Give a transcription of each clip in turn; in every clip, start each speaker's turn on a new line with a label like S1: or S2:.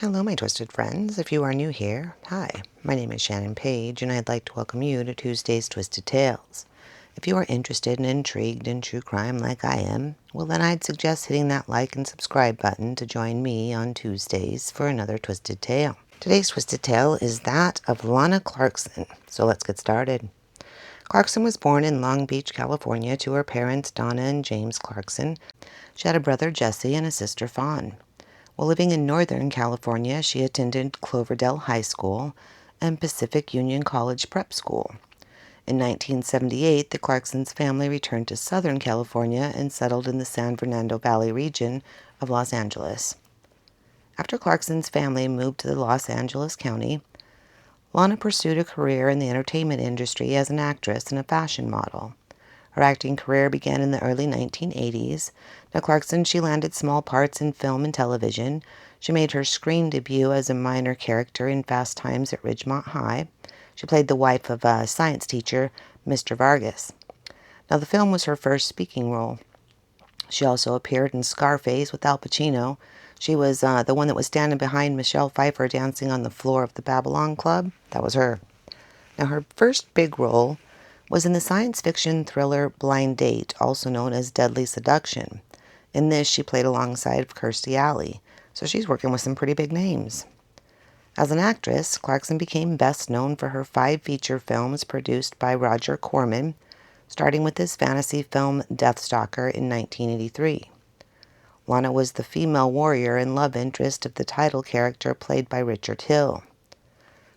S1: Hello, my twisted friends. If you are new here, hi, my name is Shannon Page, and I'd like to welcome you to Tuesday's Twisted Tales. If you are interested and intrigued in true crime like I am, well then I'd suggest hitting that like and subscribe button to join me on Tuesdays for another Twisted Tale. Today's Twisted Tale is that of Lana Clarkson, so let's get started. Clarkson was born in Long Beach, California to her parents Donna and James Clarkson. She had a brother Jesse and a sister Fawn. While living in Northern California, she attended Cloverdale High School and Pacific Union College Prep School. In 1978, the Clarksons family returned to Southern California and settled in the San Fernando Valley region of Los Angeles. After Clarkson's family moved to the Los Angeles County, Lana pursued a career in the entertainment industry as an actress and a fashion model. Her acting career began in the early 1980s. Now, Clarkson, she landed small parts in film and television. She made her screen debut as a minor character in Fast Times at Ridgemont High. She played the wife of a science teacher, Mr. Vargas. Now, the film was her first speaking role. She also appeared in Scarface with Al Pacino. She was the one that was standing behind Michelle Pfeiffer dancing on the floor of the Babylon Club. That was her. Now, her first big role was in the science fiction thriller Blind Date, also known as Deadly Seduction. In this, she played alongside Kirstie Alley, so she's working with some pretty big names. As an actress, Clarkson became best known for her 5 feature films produced by Roger Corman, starting with his fantasy film Deathstalker in 1983. Lana was the female warrior and love interest of the title character played by Richard Hill.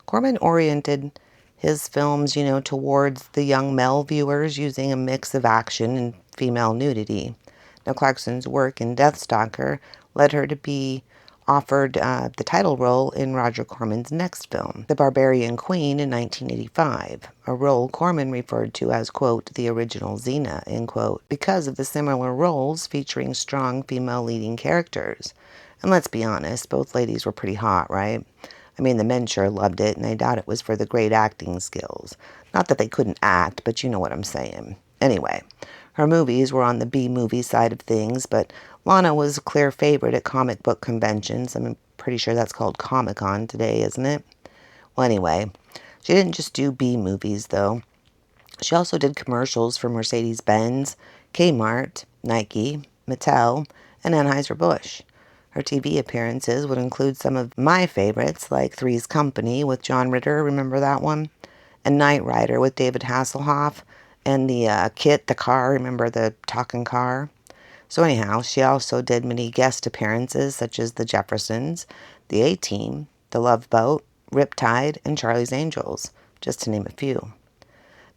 S1: Corman oriented his films, towards the young male viewers using a mix of action and female nudity. Now, Clarkson's work in Deathstalker led her to be offered the title role in Roger Corman's next film, The Barbarian Queen, in 1985, a role Corman referred to as, quote, the original Xena, end quote, because of the similar roles featuring strong female leading characters. And let's be honest, both ladies were pretty hot, right? I mean, the men sure loved it, and I doubt it was for the great acting skills. Not that they couldn't act, but you know what I'm saying. Anyway, her movies were on the B-movie side of things, but Lana was a clear favorite at comic book conventions. I'm pretty sure that's called Comic-Con today, isn't it? Well, anyway, she didn't just do B-movies, though. She also did commercials for Mercedes-Benz, Kmart, Nike, Mattel, and Anheuser-Busch. Her TV appearances would include some of my favorites, like Three's Company with John Ritter, remember that one? And Knight Rider with David Hasselhoff, and the Kit, the car, remember the talking car? So anyhow, she also did many guest appearances, such as The Jeffersons, The A-Team, The Love Boat, Riptide, and Charlie's Angels, just to name a few.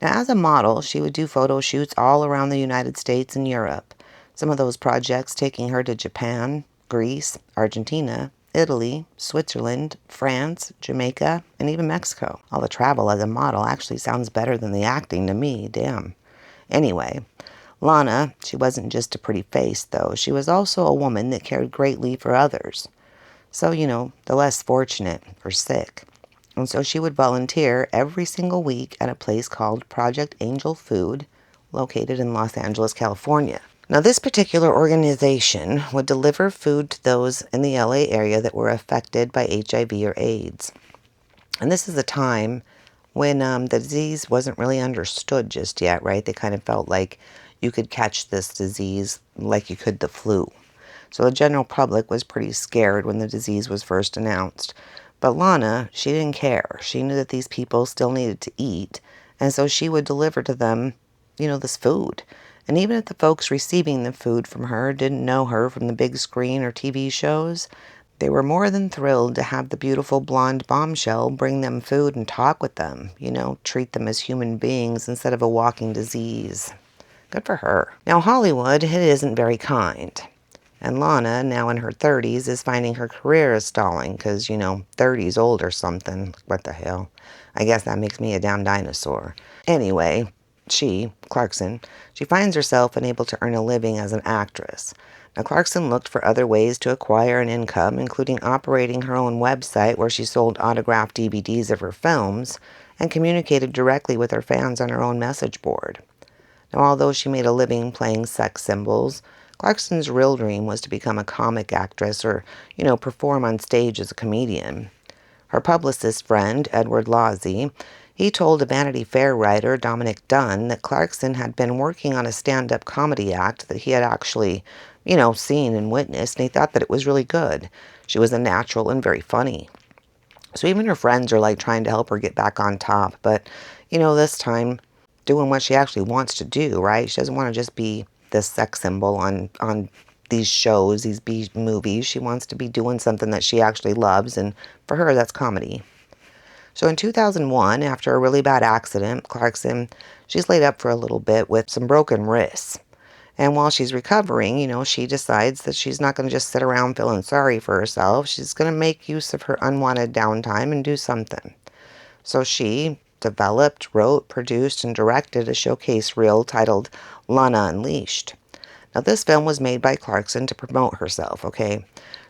S1: Now, as a model, she would do photo shoots all around the United States and Europe, some of those projects taking her to Japan, Greece, Argentina, Italy, Switzerland, France, Jamaica, and even Mexico. All the travel as a model actually sounds better than the acting to me, damn. Anyway, Lana, she wasn't just a pretty face, though. She was also a woman that cared greatly for others. So, the less fortunate or sick. And so she would volunteer every single week at a place called Project Angel Food, located in Los Angeles, California. Now, this particular organization would deliver food to those in the LA area that were affected by HIV or AIDS. And this is a time when the disease wasn't really understood just yet, right? They kind of felt like you could catch this disease like you could the flu. So the general public was pretty scared when the disease was first announced. But Lana, she didn't care. She knew that these people still needed to eat, and so she would deliver to them, this food. And even if the folks receiving the food from her didn't know her from the big screen or TV shows, they were more than thrilled to have the beautiful blonde bombshell bring them food and talk with them, treat them as human beings instead of a walking disease. Good for her. Now, Hollywood, it isn't very kind. And Lana, now in her 30s, is finding her career is stalling because, 30's old or something. What the hell? I guess that makes me a damn dinosaur. Anyway, Clarkson, she finds herself unable to earn a living as an actress. Now, Clarkson looked for other ways to acquire an income, including operating her own website where she sold autographed DVDs of her films and communicated directly with her fans on her own message board. Now, although she made a living playing sex symbols, Clarkson's real dream was to become a comic actress or, perform on stage as a comedian. Her publicist friend, Edward Lawsey, he told a Vanity Fair writer, Dominic Dunn, that Clarkson had been working on a stand-up comedy act that he had actually, seen and witnessed, and he thought that it was really good. She was a natural and very funny. So even her friends are like trying to help her get back on top, but, this time doing what she actually wants to do, right? She doesn't want to just be this sex symbol on these shows, these B movies. She wants to be doing something that she actually loves, and for her, that's comedy. So in 2001, after a really bad accident, Clarkson, she's laid up for a little bit with some broken wrists. And while she's recovering, she decides that she's not going to just sit around feeling sorry for herself. She's going to make use of her unwanted downtime and do something. So she developed, wrote, produced, and directed a showcase reel titled Lana Unleashed. Now, this film was made by Clarkson to promote herself, okay?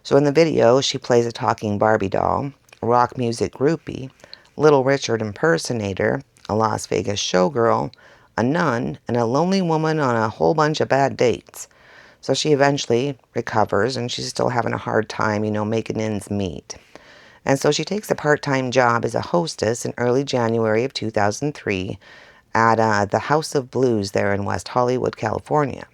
S1: So in the video, she plays a talking Barbie doll, a rock music groupie, Little Richard impersonator, a Las Vegas showgirl, a nun, and a lonely woman on a whole bunch of bad dates. So she eventually recovers, and she's still having a hard time, making ends meet. And so she takes a part-time job as a hostess in early January of 2003 at the House of Blues there in West Hollywood, California.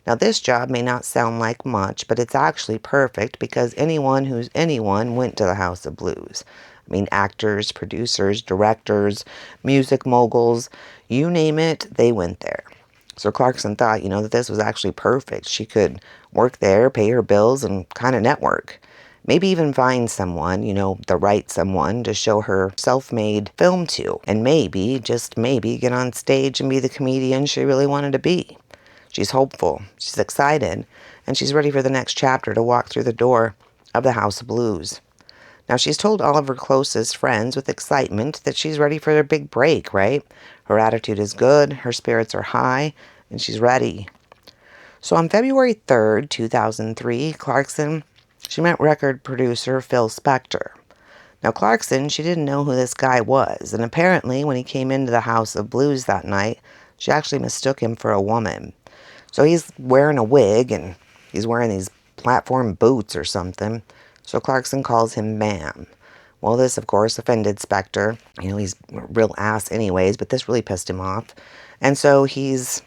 S1: Now, this job may not sound like much, but it's actually perfect because anyone who's anyone went to the House of Blues. I mean, actors, producers, directors, music moguls, you name it, they went there. So Clarkson thought, that this was actually perfect. She could work there, pay her bills, and kind of network. Maybe even find someone, the right someone to show her self-made film to. And maybe, just maybe, get on stage and be the comedian she really wanted to be. She's hopeful, she's excited, and she's ready for the next chapter to walk through the door of the House of Blues. Now, she's told all of her closest friends with excitement that she's ready for their big break, right? Her attitude is good, her spirits are high, and she's ready. So on February 3rd, 2003, Clarkson, she met record producer Phil Spector. Now, Clarkson, she didn't know who this guy was, and apparently when he came into the House of Blues that night, she actually mistook him for a woman. So he's wearing a wig, and he's wearing these platform boots or something. So Clarkson calls him ma'am. Well, this, of course, offended Spector. He's a real ass anyways, but this really pissed him off. And so he's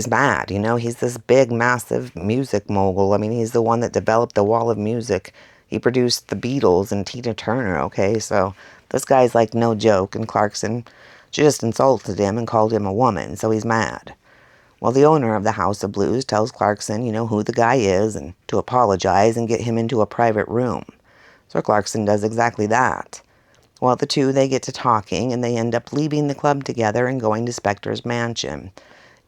S1: mad, He's this big, massive music mogul. I mean, he's the one that developed the wall of music. He produced the Beatles and Tina Turner, okay? So this guy's like no joke, and Clarkson, she just insulted him and called him a woman, so he's mad. Well, the owner of the House of Blues tells Clarkson, who the guy is and to apologize and get him into a private room. So Clarkson does exactly that. Well, the two, they get to talking, and they end up leaving the club together and going to Spector's mansion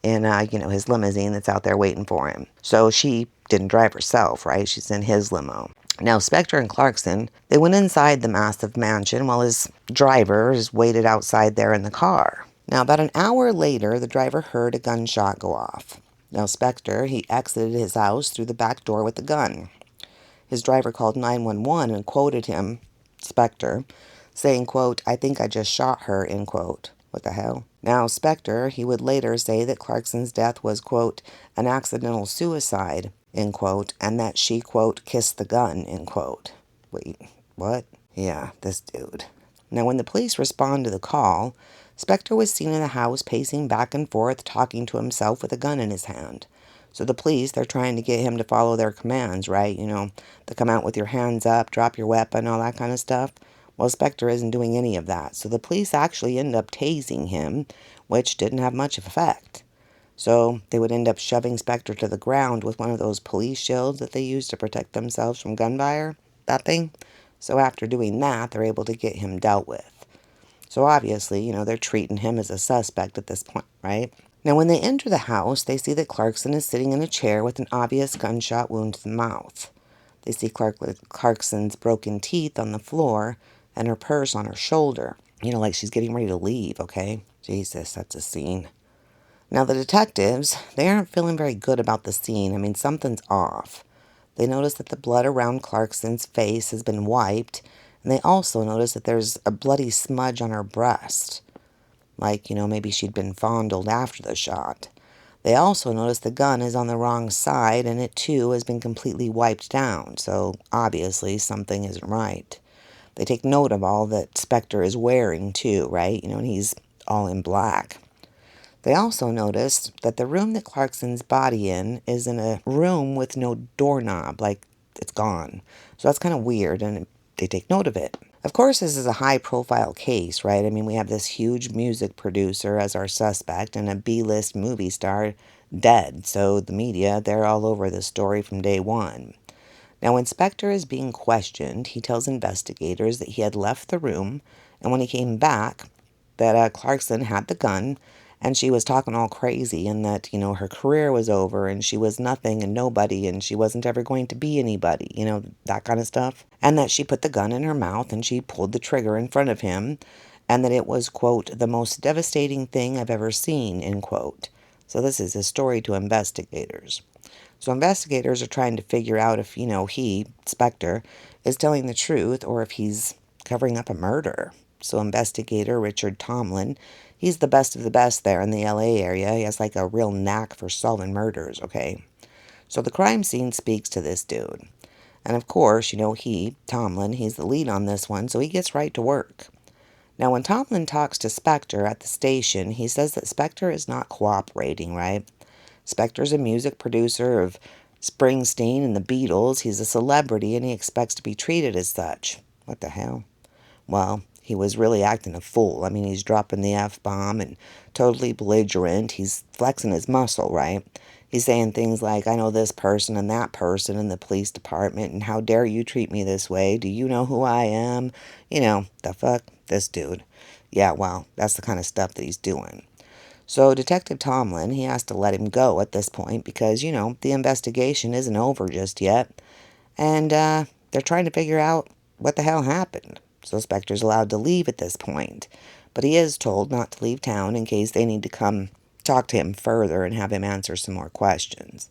S1: in, his limousine that's out there waiting for him. So she didn't drive herself, right? She's in his limo. Now, Spector and Clarkson, they went inside the massive mansion while his driver is waited outside there in the car. Now, about an hour later, the driver heard a gunshot go off. Now, Spector, he exited his house through the back door with the gun. His driver called 911 and quoted him, Spector, saying, quote, "I think I just shot her," end quote. What the hell? Now, Spector, he would later say that Clarkson's death was, quote, "an accidental suicide," end quote, and that she, quote, "kissed the gun," end quote. Wait, what? Yeah, this dude. Now, when the police respond to the call, Spector was seen in the house pacing back and forth, talking to himself with a gun in his hand. So the police, they're trying to get him to follow their commands, right? To come out with your hands up, drop your weapon, all that kind of stuff. Well, Spector isn't doing any of that. So the police actually end up tasing him, which didn't have much effect. So they would end up shoving Spector to the ground with one of those police shields that they use to protect themselves from gunfire. That thing. So after doing that, they're able to get him dealt with. So obviously, they're treating him as a suspect at this point, right? Now, when they enter the house, they see that Clarkson is sitting in a chair with an obvious gunshot wound to the mouth. They see Clarkson's broken teeth on the floor and her purse on her shoulder. Like she's getting ready to leave, okay? Jesus, that's a scene. Now, the detectives, they aren't feeling very good about the scene. I mean, something's off. They notice that the blood around Clarkson's face has been wiped, and they also notice that there's a bloody smudge on her breast. Like, maybe she'd been fondled after the shot. They also notice the gun is on the wrong side and it too has been completely wiped down, so obviously something isn't right. They take note of all that Spector is wearing too, right? And he's all in black. They also noticed that the room that Clarkson's body in is in a room with no doorknob, like it's gone. So that's kind of weird, and they take note of it. Of course, this is a high-profile case, right? I mean, we have this huge music producer as our suspect and a B-list movie star dead. So the media, they're all over the story from day one. Now, when Spector is being questioned, he tells investigators that he had left the room, and when he came back, that Clarkson had the gun, and she was talking all crazy, and that, her career was over, and she was nothing and nobody, and she wasn't ever going to be anybody, that kind of stuff. And that she put the gun in her mouth, and she pulled the trigger in front of him, and that it was, quote, the most devastating thing I've ever seen, end quote. So this is a story to investigators. So investigators are trying to figure out if, he, Spector, is telling the truth or if he's covering up a murder. So investigator Richard Tomlin, he's the best of the best there in the LA area. He has like a real knack for solving murders, okay? So the crime scene speaks to this dude. And of course, Tomlin, he's the lead on this one, so he gets right to work. Now, when Tomlin talks to Spector at the station, he says that Spector is not cooperating, right? Spector's a music producer of Springsteen and the Beatles. He's a celebrity and he expects to be treated as such. What the hell? Well, he was really acting a fool. I mean, he's dropping the F-bomb and totally belligerent. He's flexing his muscle, right? He's saying things like, I know this person and that person in the police department, and how dare you treat me this way? Do you know who I am? The fuck? This dude. Yeah, well, that's the kind of stuff that he's doing. So Detective Tomlin, he has to let him go at this point because, the investigation isn't over just yet. And they're trying to figure out what the hell happened. So Spector's allowed to leave at this point. But he is told not to leave town in case they need to come talk to him further and have him answer some more questions.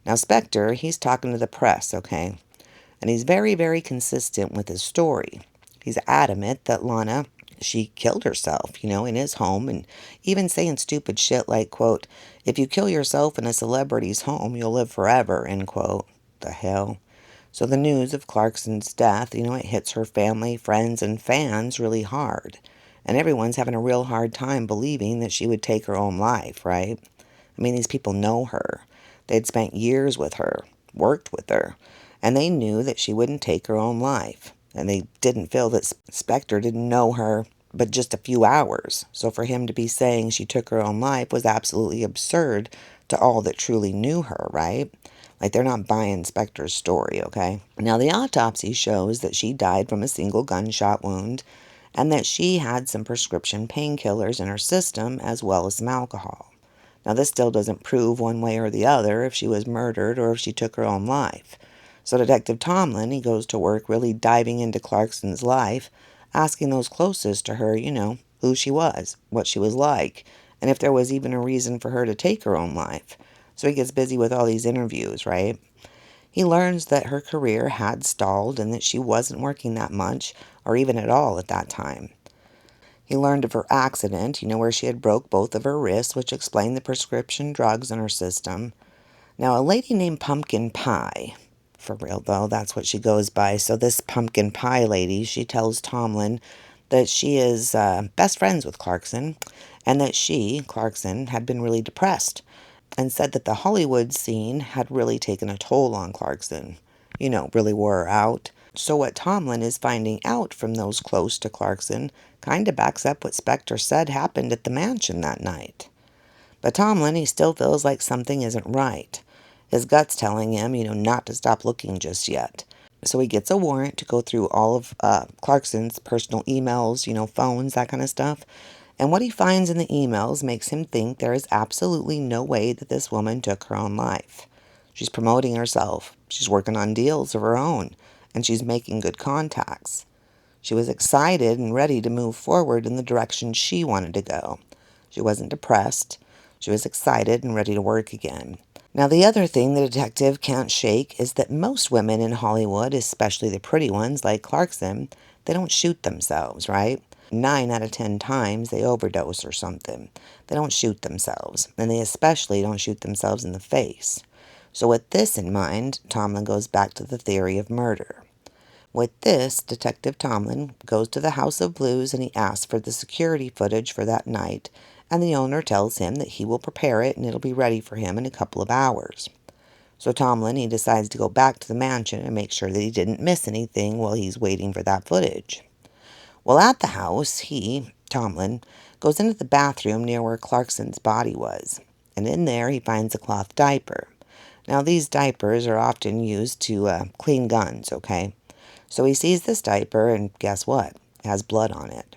S1: Now Spector, he's talking to the press, okay? And he's very, very consistent with his story. He's adamant that Lana, she killed herself, in his home, and even saying stupid shit like, quote, if you kill yourself in a celebrity's home, you'll live forever, end quote. The hell? So the news of Clarkson's death, it hits her family, friends, and fans really hard. And everyone's having a real hard time believing that she would take her own life, right? I mean, these people know her. They'd spent years with her, worked with her, and they knew that she wouldn't take her own life. And they didn't feel that Spector didn't know her but just a few hours. So for him to be saying she took her own life was absolutely absurd to all that truly knew her, right? Like, they're not buying Spector's story, okay? Now, the autopsy shows that she died from a single gunshot wound and that she had some prescription painkillers in her system as well as some alcohol. Now, this still doesn't prove one way or the other if she was murdered or if she took her own life. So Detective Tomlin, he goes to work really diving into Clarkson's life, asking those closest to her, who she was, what she was like, and if there was even a reason for her to take her own life. So he gets busy with all these interviews, right? He learns that her career had stalled and that she wasn't working that much or even at all at that time. He learned of her accident, where she had broke both of her wrists, which explained the prescription drugs in her system. Now, a lady named Pumpkin Pie, for real though, that's what she goes by. So this Pumpkin Pie lady, she tells Tomlin that she is best friends with Clarkson and that she, Clarkson, had been really depressed and said that the Hollywood scene had really taken a toll on Clarkson, really wore her out. So what Tomlin is finding out from those close to Clarkson kind of backs up what Spector said happened at the mansion that night. But Tomlin, he still feels like something isn't right. His gut's telling him, not to stop looking just yet. So he gets a warrant to go through all of Clarkson's personal emails, phones, that kind of stuff. And what he finds in the emails makes him think there is absolutely no way that this woman took her own life. She's promoting herself. She's working on deals of her own. And she's making good contacts. She was excited and ready to move forward in the direction she wanted to go. She wasn't depressed. She was excited and ready to work again. Now, the other thing the detective can't shake is that most women in Hollywood, especially the pretty ones like Clarkson, they don't shoot themselves, right? 9 out of 10 times they overdose or something. They don't shoot themselves, and they especially don't shoot themselves in the face. So with this in mind, Tomlin goes back to the theory of murder. With this, Detective Tomlin goes to the House of Blues and he asks for the security footage for that night, and the owner tells him that he will prepare it and it'll be ready for him in a couple of hours. So Tomlin, he decides to go back to the mansion and make sure that he didn't miss anything while he's waiting for that footage. Well, at the house, Tomlin, goes into the bathroom near where Clarkson's body was, and in there he finds a cloth diaper. Now, these diapers are often used to clean guns, okay? So he sees this diaper, and guess what? It has blood on it.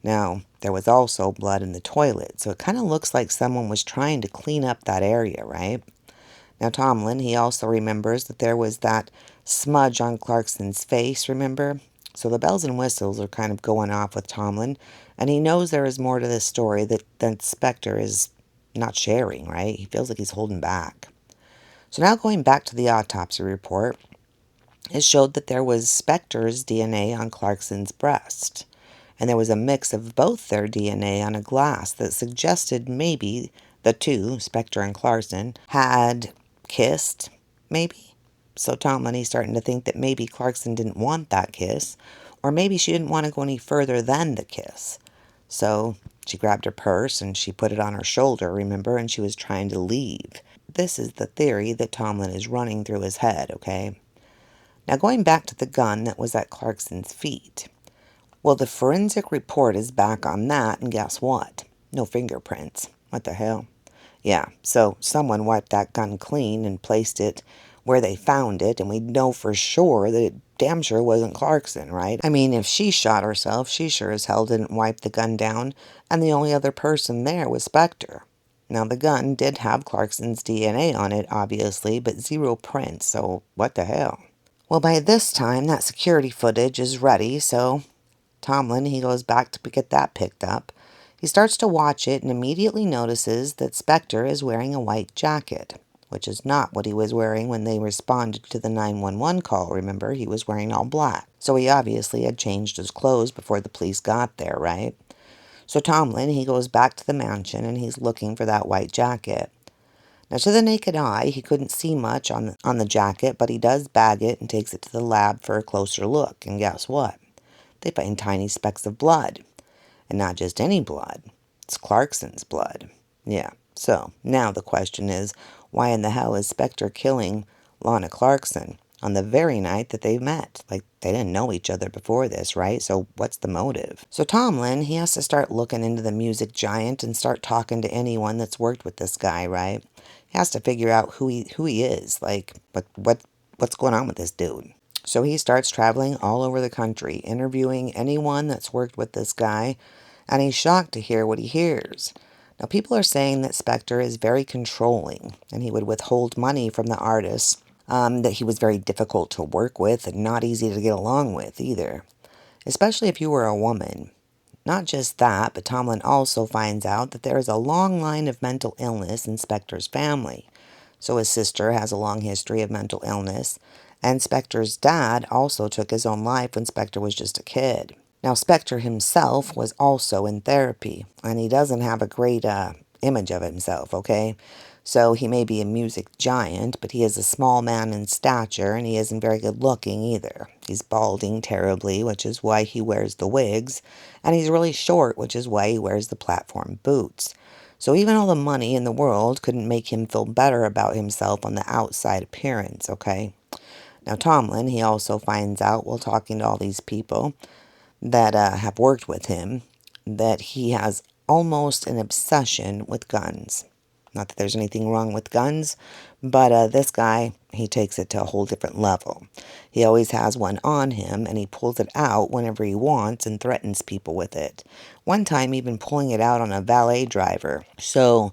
S1: Now, there was also blood in the toilet, so it kind of looks like someone was trying to clean up that area, right? Now, Tomlin, he also remembers that there was that smudge on Clarkson's face, remember? So the bells and whistles are kind of going off with Tomlin, and he knows there is more to this story that Spector is not sharing, right? He feels like he's holding back. So now going back to the autopsy report, it showed that there was Spector's DNA on Clarkson's breast, and there was a mix of both their DNA on a glass that suggested maybe the two, Spector and Clarkson, had kissed, maybe. So Tomlin, he's starting to think that maybe Clarkson didn't want that kiss, or maybe she didn't want to go any further than the kiss. So she grabbed her purse and she put it on her shoulder, remember, and she was trying to leave. This is the theory that Tomlin is running through his head, okay? Now going back to the gun that was at Clarkson's feet. Well, the forensic report is back on that, and guess what? No fingerprints. What the hell? Yeah, so someone wiped that gun clean and placed it where they found it, and we know for sure that it damn sure wasn't Clarkson, right? I mean, if she shot herself, she sure as hell didn't wipe the gun down, and the only other person there was Spector. Now, the gun did have Clarkson's DNA on it, obviously, but zero prints, so what the hell? Well, by this time, that security footage is ready, so Tomlin, he goes back to get that picked up. He starts to watch it and immediately notices that Spector is wearing a white jacket, which is not what he was wearing when they responded to the 911 call. Remember, he was wearing all black. So he obviously had changed his clothes before the police got there, right? So Tomlin, he goes back to the mansion and he's looking for that white jacket. Now, to the naked eye, he couldn't see much on the jacket, but he does bag it and takes it to the lab for a closer look. And guess what? They find tiny specks of blood. And not just any blood. It's Clarkson's blood. Yeah. So, now the question is, why in the hell is Spector killing Lana Clarkson on the very night that they met? Like, they didn't know each other before this, right? So, what's the motive? So, Tomlin, he has to start looking into the music giant and start talking to anyone that's worked with this guy, right? He has to figure out who he is. Like, what's going on with this dude? So he starts traveling all over the country, interviewing anyone that's worked with this guy, and he's shocked to hear what he hears. Now, people are saying that Spector is very controlling, and he would withhold money from the artists, that he was very difficult to work with and not easy to get along with either, especially if you were a woman. Not just that, but Tomlin also finds out that there is a long line of mental illness in Spector's family. So his sister has a long history of mental illness, and Spector's dad also took his own life when Spector was just a kid. Now, Spector himself was also in therapy, and he doesn't have a great image of himself, okay? So he may be a music giant, but he is a small man in stature, and he isn't very good looking either. He's balding terribly, which is why he wears the wigs, and he's really short, which is why he wears the platform boots. So even all the money in the world couldn't make him feel better about himself on the outside appearance, okay? Now, Tomlin, he also finds out while talking to all these people that have worked with him that he has almost an obsession with guns. Not that there's anything wrong with guns, but this guy, he takes it to a whole different level. He always has one on him, and he pulls it out whenever he wants and threatens people with it. One time, even pulling it out on a valet driver. So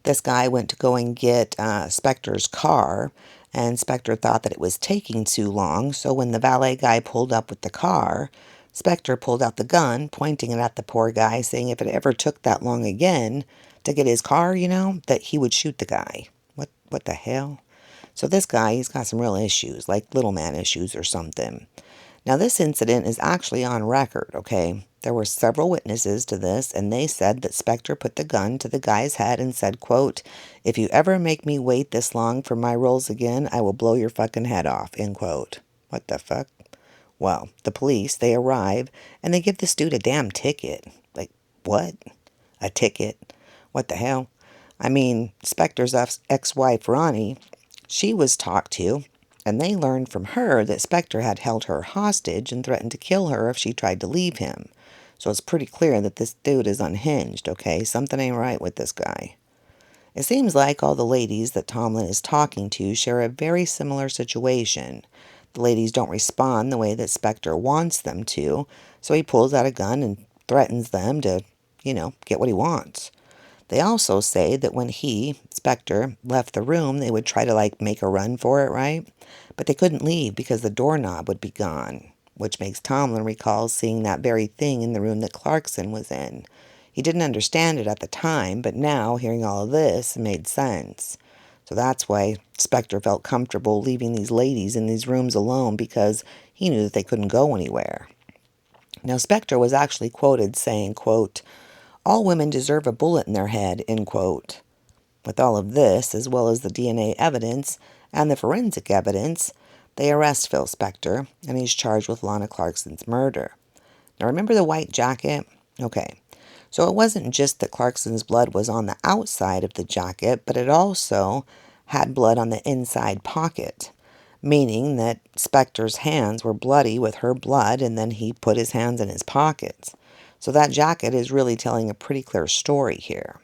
S1: this guy went to go and get Spector's car, and Spector thought that it was taking too long, so when the valet guy pulled up with the car, Spector pulled out the gun, pointing it at the poor guy, saying if it ever took that long again to get his car, that he would shoot the guy. What the hell? So this guy, he's got some real issues, like little man issues or something. Now, this incident is actually on record, okay? There were several witnesses to this, and they said that Spector put the gun to the guy's head and said, quote, "If you ever make me wait this long for my rolls again, I will blow your fucking head off," end quote. What the fuck? Well, the police, they arrive, and they give this dude a damn ticket. Like, what? A ticket? What the hell? I mean, Spector's ex-wife, Ronnie, she was talked to, and they learned from her that Spector had held her hostage and threatened to kill her if she tried to leave him. So it's pretty clear that this dude is unhinged, okay? Something ain't right with this guy. It seems like all the ladies that Tomlin is talking to share a very similar situation. The ladies don't respond the way that Spector wants them to, so he pulls out a gun and threatens them to, get what he wants. They also say that when he, Spector, left the room, they would try to, make a run for it, right? But they couldn't leave because the doorknob would be gone, which makes Tomlin recall seeing that very thing in the room that Clarkson was in. He didn't understand it at the time, but now, hearing all of this, it made sense. So that's why Spector felt comfortable leaving these ladies in these rooms alone, because he knew that they couldn't go anywhere. Now, Spector was actually quoted saying, quote, "All women deserve a bullet in their head," end quote. With all of this, as well as the DNA evidence and the forensic evidence, they arrest Phil Spector, and he's charged with Lana Clarkson's murder. Now, remember the white jacket? Okay, so it wasn't just that Clarkson's blood was on the outside of the jacket, but it also had blood on the inside pocket, meaning that Spector's hands were bloody with her blood, and then he put his hands in his pockets. So that jacket is really telling a pretty clear story here.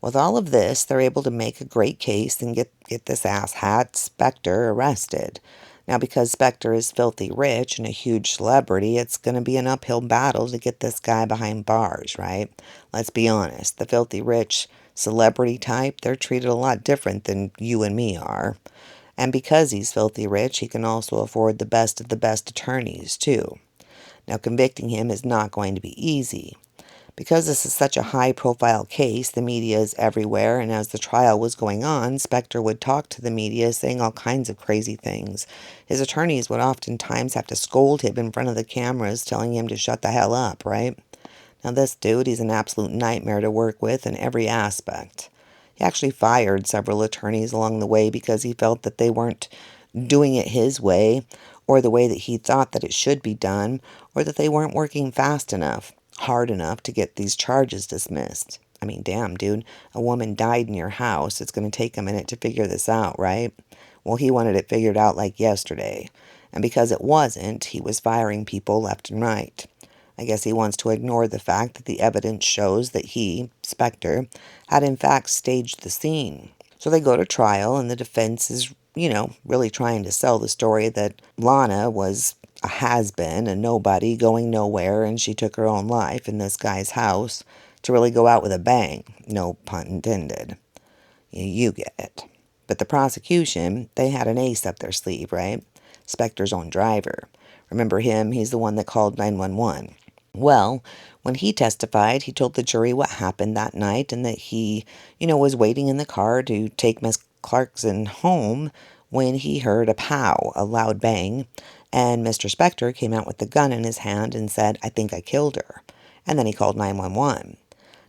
S1: With all of this, they're able to make a great case and get this asshat Spector arrested. Now, because Spector is filthy rich and a huge celebrity, it's going to be an uphill battle to get this guy behind bars, right? Let's be honest. The filthy rich celebrity type, they're treated a lot different than you and me are. And because he's filthy rich, he can also afford the best of the best attorneys, too. Now, convicting him is not going to be easy. Because this is such a high-profile case, the media is everywhere, and as the trial was going on, Spector would talk to the media saying all kinds of crazy things. His attorneys would oftentimes have to scold him in front of the cameras, telling him to shut the hell up, right? Now this dude, he's an absolute nightmare to work with in every aspect. He actually fired several attorneys along the way because he felt that they weren't doing it his way, or the way that he thought that it should be done, or that they weren't working fast enough, hard enough to get these charges dismissed. I mean, damn, dude, a woman died in your house. It's going to take a minute to figure this out, right? Well, he wanted it figured out like yesterday. And because it wasn't, he was firing people left and right. I guess he wants to ignore the fact that the evidence shows that he, Spector, had in fact staged the scene. So they go to trial, and the defense is, really trying to sell the story that Lana was a has-been, a nobody going nowhere, and she took her own life in this guy's house to really go out with a bang. No pun intended. You get it. But the prosecution, they had an ace up their sleeve, right? Spector's own driver. Remember him? He's the one that called 911. Well, when he testified, he told the jury what happened that night, and that he, was waiting in the car to take Miss Clarkson home when he heard a pow, a loud bang, and Mr. Spector came out with the gun in his hand and said, "I think I killed her." And then he called 911.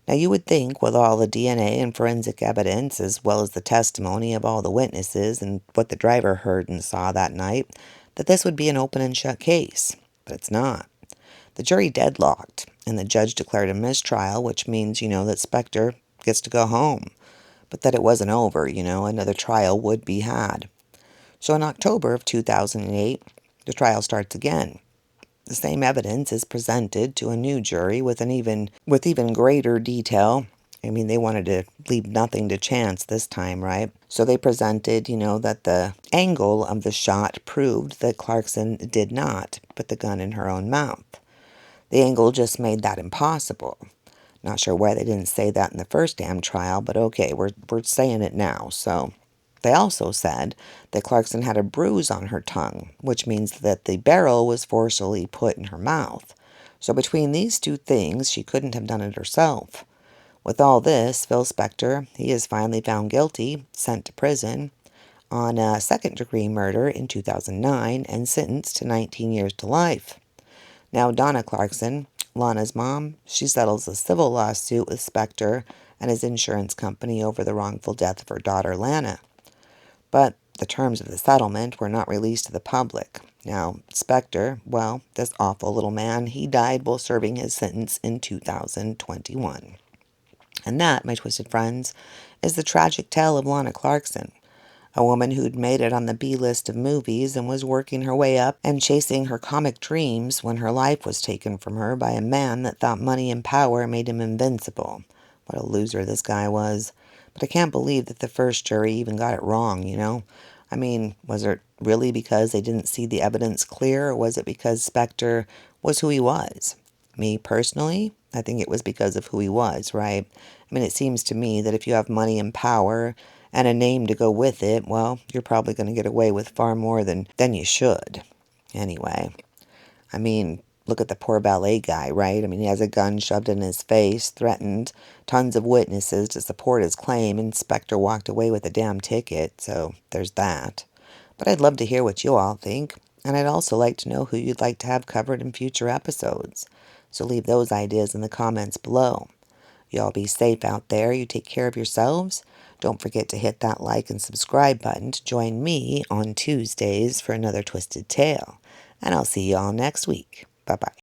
S1: Now, you would think, with all the DNA and forensic evidence, as well as the testimony of all the witnesses and what the driver heard and saw that night, that this would be an open and shut case. But it's not. The jury deadlocked, and the judge declared a mistrial, which means, that Spector gets to go home. But that it wasn't over, another trial would be had. So in October of 2008, the trial starts again. The same evidence is presented to a new jury with even greater detail. I mean, they wanted to leave nothing to chance this time, right? So they presented, that the angle of the shot proved that Clarkson did not put the gun in her own mouth. The angle just made that impossible. Not sure why they didn't say that in the first damn trial, but okay, we're saying it now. So they also said that Clarkson had a bruise on her tongue, which means that the barrel was forcibly put in her mouth. So between these two things, she couldn't have done it herself. With all this, Phil Spector, he is finally found guilty, sent to prison. on a second-degree murder in 2009 and sentenced to 19 years to life. Now, Donna Clarkson, Lana's mom, she settles a civil lawsuit with Spector and his insurance company over the wrongful death of her daughter, Lana. But the terms of the settlement were not released to the public. Now, Spector, well, this awful little man, he died while serving his sentence in 2021. And that, my twisted friends, is the tragic tale of Lana Clarkson, a woman who'd made it on the B-list of movies and was working her way up and chasing her comic dreams when her life was taken from her by a man that thought money and power made him invincible. What a loser this guy was. But I can't believe that the first jury even got it wrong, you know? I mean, was it really because they didn't see the evidence clear, or was it because Spector was who he was? Me personally, I think it was because of who he was, right? I mean, it seems to me that if you have money and power and a name to go with it, well, you're probably going to get away with far more than you should. Anyway, I mean, look at the poor ballet guy, right? I mean, he has a gun shoved in his face, threatened tons of witnesses to support his claim, and Spector walked away with a damn ticket, so there's that. But I'd love to hear what you all think, and I'd also like to know who you'd like to have covered in future episodes. So leave those ideas in the comments below. You all be safe out there. You take care of yourselves. Don't forget to hit that like and subscribe button to join me on Tuesdays for another Twisted Tale. And I'll see you all next week. Bye-bye.